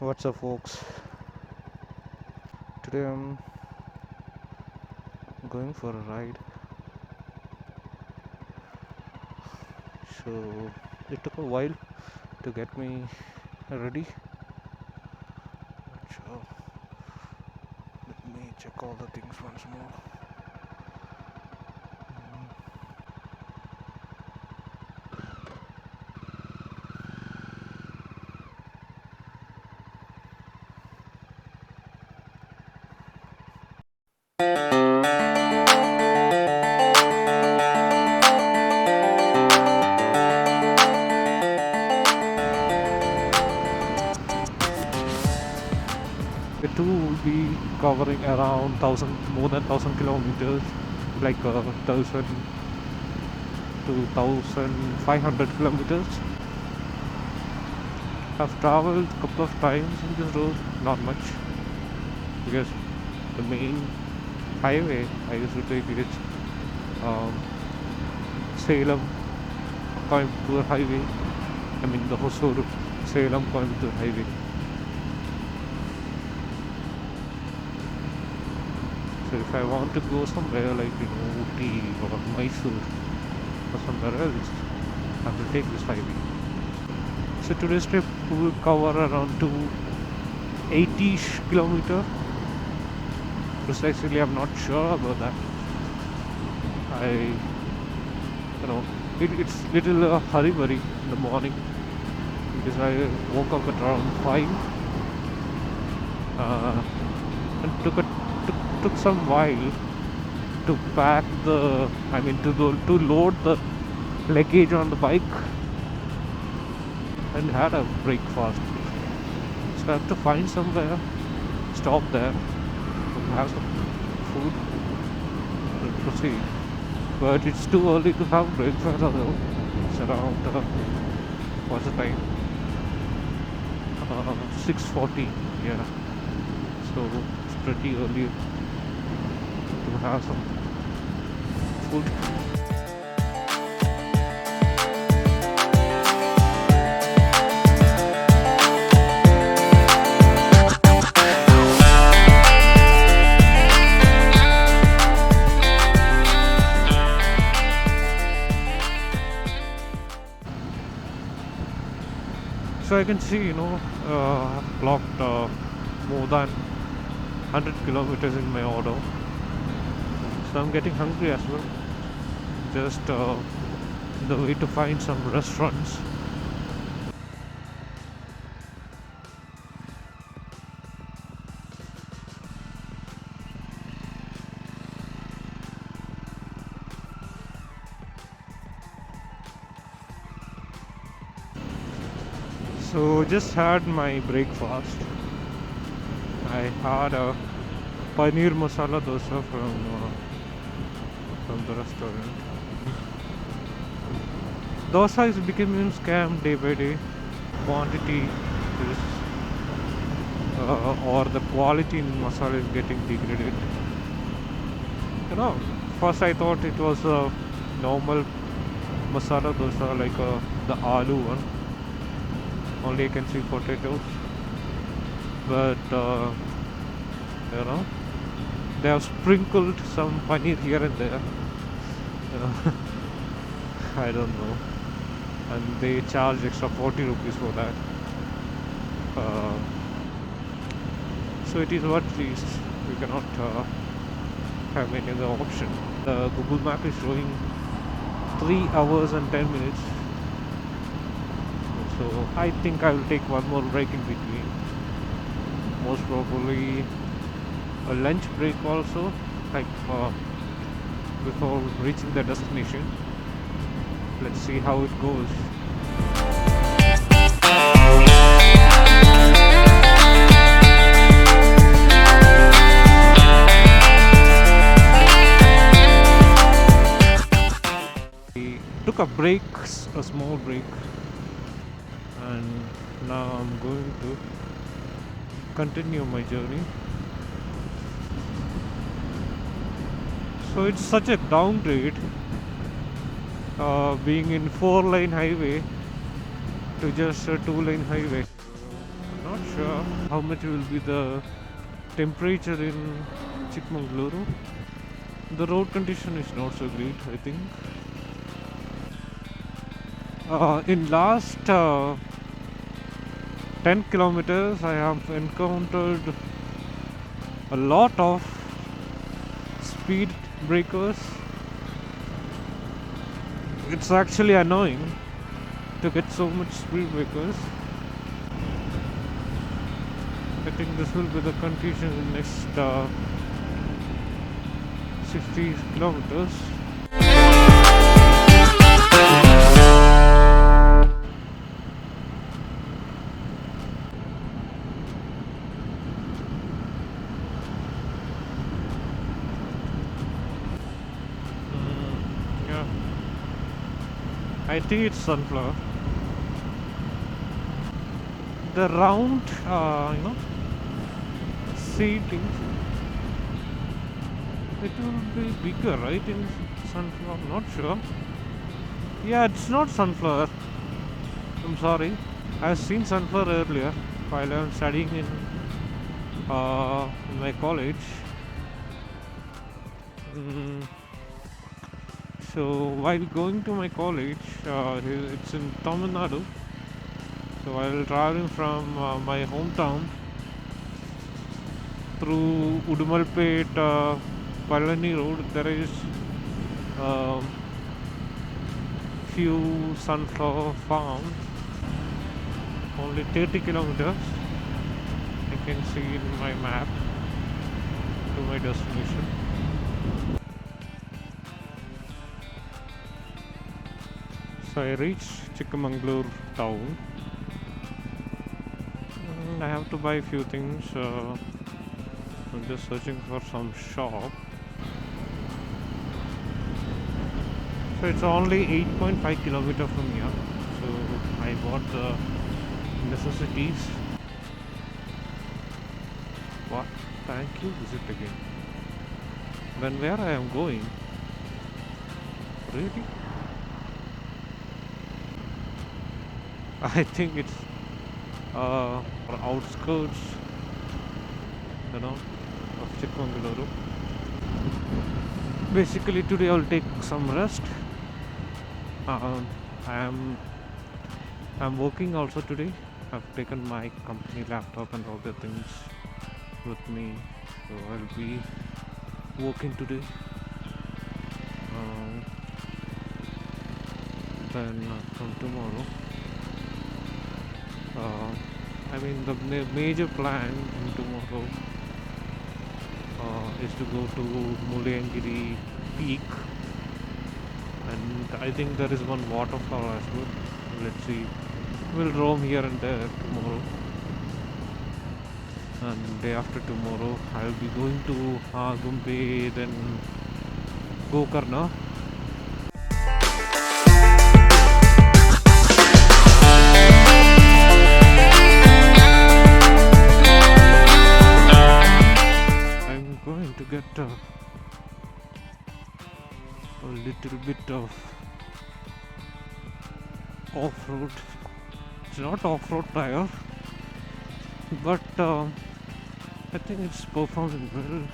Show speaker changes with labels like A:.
A: What's up, folks? Today I'm going for a ride. So it took a while to get me ready. So let me check all the things once more. The two will be covering around more than 1,000 kilometers, like 1,000 to 1,500 kilometers. I've traveled a couple of times in this road, not much, because the main highway I used to take is Salem Coimbatore highway. I mean the Hosur Salem Coimbatore highway. So if I want to go somewhere like Ooty or Mysore or somewhere else, I will take this highway. So today's trip will cover around 280-ish kilometer. Precisely, I'm not sure about that. It's little hurry-burry in the morning because I woke up at around 5 and took some while to pack to load the luggage on the bike and had a breakfast. So I have to find somewhere, stop there, and have some food and proceed. But it's too early to have breakfast although. It's around what's the time? 6:40. Yeah. So it's pretty early to have some food. So I can see, clocked more than 100 kilometers in my auto. So I'm getting hungry as well. Just the way to find some restaurants. So just had my breakfast. I had a paneer masala dosa from the restaurant. Dosa is becoming scam day by day. Quantity is or the quality in masala is getting degraded. First I thought it was a normal masala dosa like the aloo one. Only I can see potatoes, but they have sprinkled some paneer here and there. I don't know, and they charge extra 40 rupees for that. So it is what it is. We cannot have any other option. The Google Map is showing 3 hours and 10 minutes. So I think I will take one more break in between. Most probably a lunch break also, like before reaching the destination. Let's see how it goes. We took a small break. And now I'm going to continue my journey. So it's such a downgrade being in 4-lane highway to just a 2-lane highway. Not sure how much will be the temperature in Chikmagalur. The road condition is not so great, I think. In last 10 kilometers, I have encountered a lot of speed breakers. It's actually annoying to get so much speed breakers. I think this will be the condition in the next 60 kilometers. Yeah, I think it's sunflower. The round, seedlings, it will be bigger, right? In sunflower, not sure. Yeah, it's not sunflower. I'm sorry. I've seen sunflower earlier while I'm studying in my college. So while going to my college, it's in Tamil Nadu. So while traveling from my hometown through Udumalpet, Palani road, there is few sunflower farms. Only 30 kilometers. I can see in my map to my destination. So I reached Chikmagalur town. I have to buy a few things. I'm just searching for some shop. So it's only 8.5 kilometers from here. So I bought the necessities. What? Thank you. Visit again. Then where I am going? Really? I think it's outskirts, of Chikmagalur. Basically today I'll take some rest. I'm working also today. I've taken my company laptop and all the things with me, so I'll be working today. Then from tomorrow, the major plan in tomorrow is to go to Mulayangiri Peak, and I think there is one waterfall as well. Let's see. We'll roam here and there tomorrow, and day after tomorrow I'll be going to Gumbe, then Gokarna. To get a little bit of off-road. It's not off-road tire, but I think it's performing well.